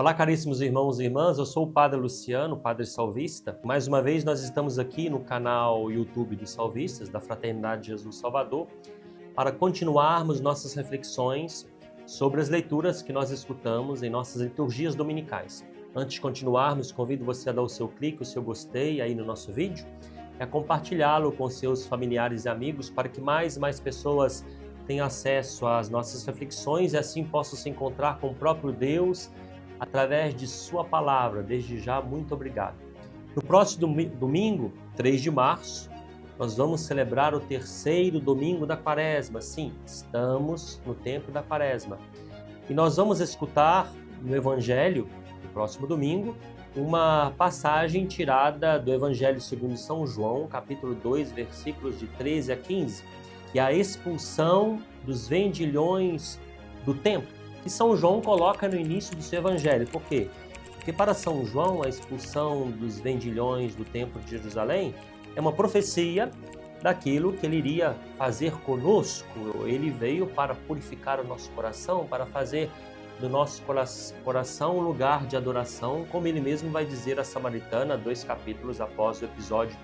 Olá, caríssimos irmãos e irmãs, eu sou o Padre Luciano, Padre Salvista. Mais uma vez nós estamos aqui no canal YouTube dos Salvistas, da Fraternidade Jesus Salvador, para continuarmos nossas reflexões sobre as leituras que nós escutamos em nossas liturgias dominicais. Antes de continuarmos, convido você a dar o seu clique, o seu gostei aí no nosso vídeo e a compartilhá-lo com seus familiares e amigos para que mais e mais pessoas tenham acesso às nossas reflexões e assim possam se encontrar com o próprio Deus através de sua palavra. Desde já, muito obrigado. No próximo domingo, 3 de março, nós vamos celebrar o terceiro domingo da Quaresma. Sim, estamos no tempo da Quaresma. E nós vamos escutar no Evangelho, no próximo domingo, uma passagem tirada do Evangelho segundo São João, capítulo 2, versículos de 13 a 15, que é a expulsão dos vendilhões do templo, que São João coloca no início do seu evangelho. Por quê? Porque para São João, a expulsão dos vendilhões do Templo de Jerusalém é uma profecia daquilo que ele iria fazer conosco. Ele veio para purificar o nosso coração, para fazer do nosso coração um lugar de adoração, como ele mesmo vai dizer à Samaritana 2 capítulos após o episódio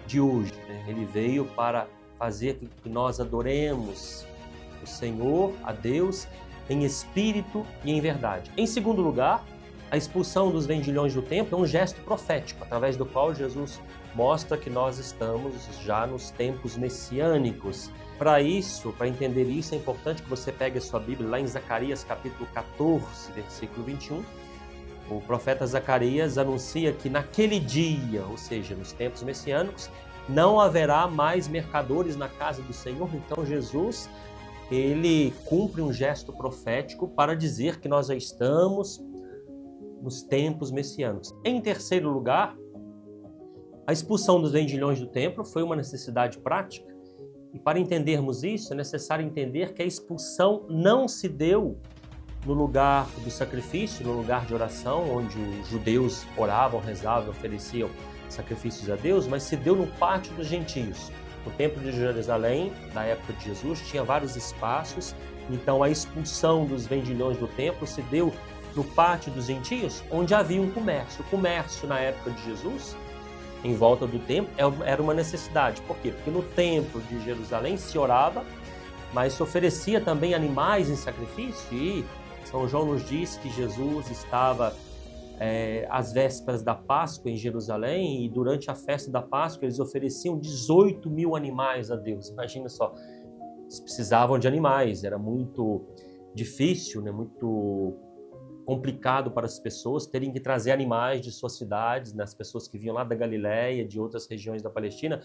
de hoje. Ele veio para fazer que nós adoremos o Senhor, a Deus, em espírito e em verdade. Em segundo lugar, a expulsão dos vendilhões do templo é um gesto profético, através do qual Jesus mostra que nós estamos já nos tempos messiânicos. Para isso, para entender isso, é importante que você pegue a sua Bíblia lá em Zacarias capítulo 14, versículo 21. O profeta Zacarias anuncia que naquele dia, ou seja, nos tempos messiânicos, não haverá mais mercadores na casa do Senhor. Então Jesus, ele cumpre um gesto profético para dizer que nós já estamos nos tempos messiânicos. Em terceiro lugar, a expulsão dos vendilhões do templo foi uma necessidade prática. E para entendermos isso, é necessário entender que a expulsão não se deu no lugar do sacrifício, no lugar de oração, onde os judeus oravam, rezavam, ofereciam sacrifícios a Deus, mas se deu no pátio dos gentios. O Templo de Jerusalém, na época de Jesus, tinha vários espaços, então a expulsão dos vendilhões do templo se deu no pátio dos gentios, onde havia um comércio. O comércio, na época de Jesus, em volta do templo, era uma necessidade. Por quê? Porque no Templo de Jerusalém se orava, mas se oferecia também animais em sacrifício, e São João nos diz que Jesus estava às vésperas da Páscoa em Jerusalém, e durante a festa da Páscoa eles ofereciam 18 mil animais a Deus. Imagina só, eles precisavam de animais, era muito difícil, né? Muito complicado para as pessoas terem que trazer animais de suas cidades, né? As pessoas que vinham lá da Galileia, de outras regiões da Palestina,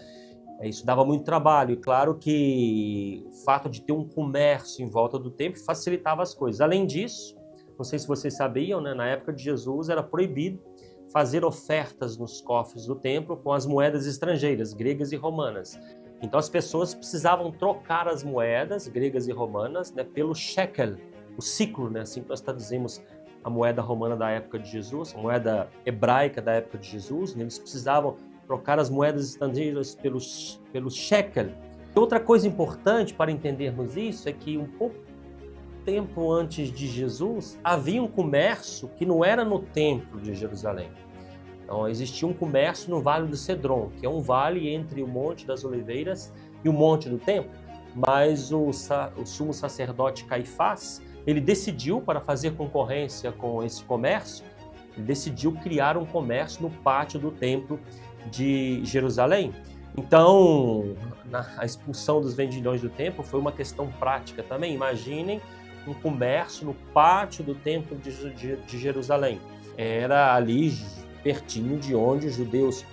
isso dava muito trabalho. E claro que o fato de ter um comércio em volta do templo facilitava as coisas. Além disso, não sei se vocês sabiam, né? Na época de Jesus era proibido fazer ofertas nos cofres do templo com as moedas estrangeiras, gregas e romanas. Então as pessoas precisavam trocar as moedas gregas e romanas, né, pelo shekel, o ciclo, né, assim que nós traduzimos a moeda romana da época de Jesus, a moeda hebraica da época de Jesus, né, eles precisavam trocar as moedas estrangeiras pelo shekel. E outra coisa importante para entendermos isso é que um pouco tempo antes de Jesus, havia um comércio que não era no Templo de Jerusalém. Então, existia um comércio no Vale do Cedron, que é um vale entre o Monte das Oliveiras e o Monte do Templo. Mas o sumo sacerdote Caifás, ele decidiu, para fazer concorrência com esse comércio, ele decidiu criar um comércio no pátio do Templo de Jerusalém. Então, a expulsão dos vendilhões do templo foi uma questão prática também. Imaginem um comércio no pátio do Templo de Jerusalém. Era ali pertinho de onde os judeus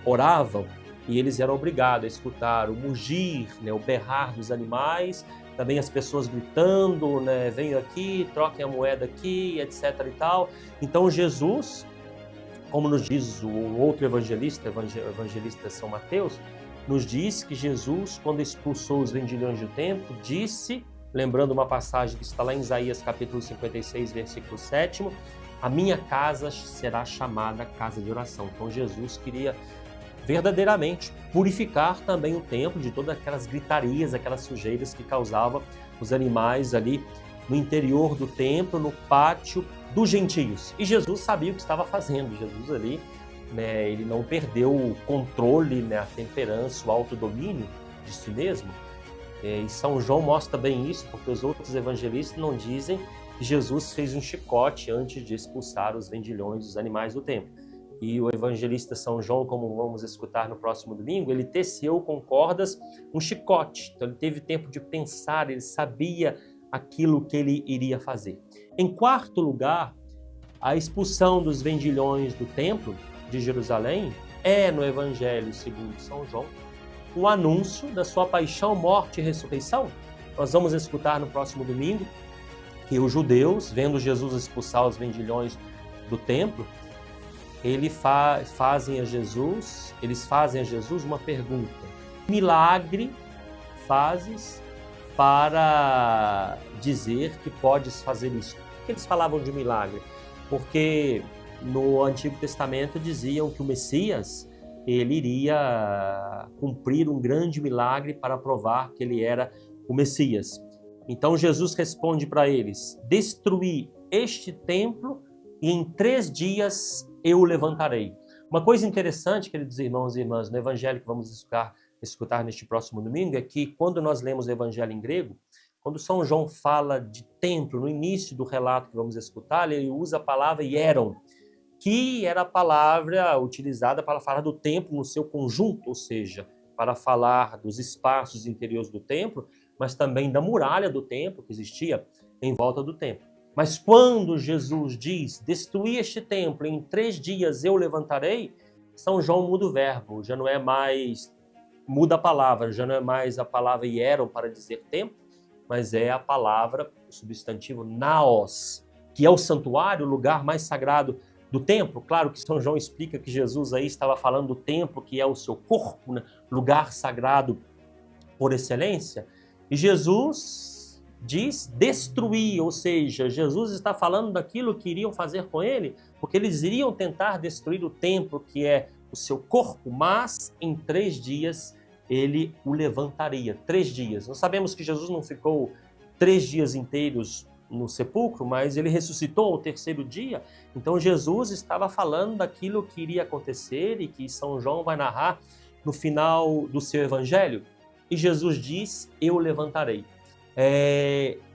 oravam, e eles eram obrigados a escutar o mugir, né, o berrar dos animais, também as pessoas gritando, né, venham aqui, troquem a moeda aqui, etc. e tal. Então Jesus, como nos diz o outro evangelista, o evangelista São Mateus, nos diz que Jesus, quando expulsou os vendilhões do templo, disse, lembrando uma passagem que está lá em Isaías capítulo 56, versículo 7, a minha casa será chamada casa de oração. Então Jesus queria verdadeiramente purificar também o templo de todas aquelas gritarias, aquelas sujeiras que causavam os animais ali no interior do templo, no pátio dos gentios. E Jesus sabia o que estava fazendo. Jesus ali, né, ele não perdeu o controle, né, a temperança, o autodomínio de si mesmo. E São João mostra bem isso, porque os outros evangelistas não dizem que Jesus fez um chicote antes de expulsar os vendilhões, os animais do templo. E o evangelista São João, como vamos escutar no próximo domingo, ele teceu com cordas um chicote. Então ele teve tempo de pensar, ele sabia aquilo que ele iria fazer. Em quarto lugar, a expulsão dos vendilhões do templo de Jerusalém é, no Evangelho segundo São João, o anúncio da sua paixão, morte e ressurreição. Nós vamos escutar no próximo domingo que os judeus, vendo Jesus expulsar os vendilhões do templo, eles fazem a Jesus uma pergunta: milagre fazes para dizer que podes fazer isso? Por que eles falavam de milagre? Porque no Antigo Testamento diziam que o Messias, ele iria cumprir um grande milagre para provar que ele era o Messias. Então Jesus responde para eles: destruí este templo e em 3 dias eu o levantarei. Uma coisa interessante, queridos irmãos e irmãs, no evangelho que vamos escutar neste próximo domingo, é que quando nós lemos o evangelho em grego, quando São João fala de templo, no início do relato que vamos escutar, ele usa a palavra hieron, que era a palavra utilizada para falar do templo no seu conjunto, ou seja, para falar dos espaços interiores do templo, mas também da muralha do templo que existia em volta do templo. Mas quando Jesus diz, destruí este templo, em 3 dias eu levantarei, São João muda o verbo, já não é mais, muda a palavra, já não é mais a palavra hieron para dizer templo, mas é a palavra, o substantivo naos, que é o santuário, o lugar mais sagrado do templo. Claro que São João explica que Jesus aí estava falando do templo, que é o seu corpo, né? Lugar sagrado por excelência. E Jesus diz destruir, ou seja, Jesus está falando daquilo que iriam fazer com ele, porque eles iriam tentar destruir o templo, que é o seu corpo, mas em 3 dias ele o levantaria. 3 dias. Nós sabemos que Jesus não ficou 3 dias inteiros no sepulcro, mas ele ressuscitou ao 3º dia. Então Jesus estava falando daquilo que iria acontecer e que São João vai narrar no final do seu evangelho. E Jesus diz, eu levantarei.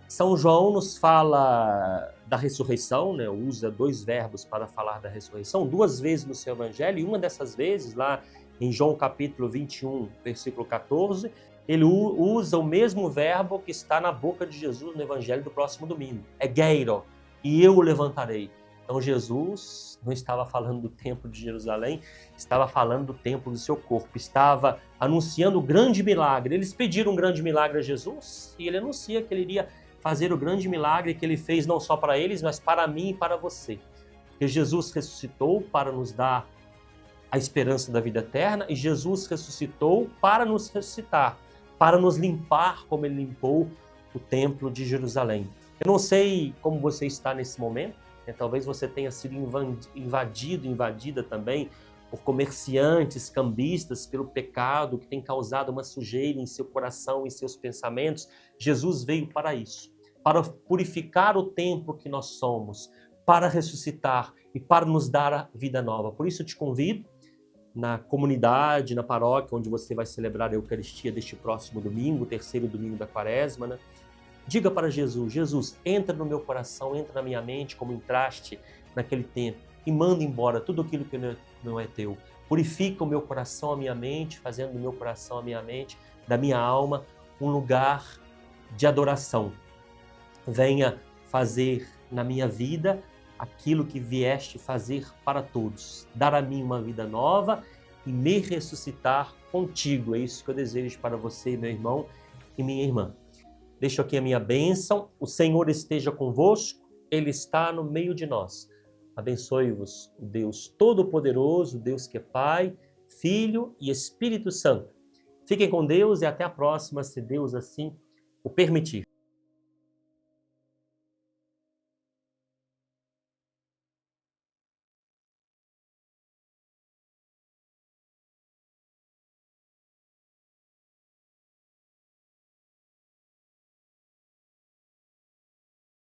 São João nos fala da ressurreição, né? Usa 2 verbos para falar da ressurreição, 2 vezes no seu evangelho, e uma dessas vezes, lá em João capítulo 21, versículo 14, ele usa o mesmo verbo que está na boca de Jesus no evangelho do próximo domingo, egeiro, e eu o levantarei. Então Jesus não estava falando do templo de Jerusalém, estava falando do templo do seu corpo, estava anunciando o grande milagre. Eles pediram um grande milagre a Jesus e ele anuncia que ele iria fazer o grande milagre que ele fez não só para eles, mas para mim e para você. Porque Jesus ressuscitou para nos dar a esperança da vida eterna e Jesus ressuscitou para nos ressuscitar, para nos limpar como ele limpou o templo de Jerusalém. Eu não sei como você está nesse momento, né? Talvez você tenha sido invadida também por comerciantes, cambistas, pelo pecado que tem causado uma sujeira em seu coração, em seus pensamentos. Jesus veio para isso, para purificar o templo que nós somos, para ressuscitar e para nos dar a vida nova. Por isso eu te convido, na comunidade, na paróquia, onde você vai celebrar a Eucaristia deste próximo domingo, o 3º domingo da Quaresma, né? Diga para Jesus, Jesus, entra no meu coração, entra na minha mente, como entraste naquele tempo, e manda embora tudo aquilo que não é teu. Purifica o meu coração, a minha mente, fazendo do meu coração, a minha mente, da minha alma, um lugar de adoração. Venha fazer na minha vida aquilo que vieste fazer para todos. Dar a mim uma vida nova e me ressuscitar contigo. É isso que eu desejo para você, meu irmão e minha irmã. Deixo aqui a minha bênção. O Senhor esteja convosco. Ele está no meio de nós. Abençoe-vos o Deus Todo-Poderoso, Deus que é Pai, Filho e Espírito Santo. Fiquem com Deus e até a próxima, se Deus assim o permitir.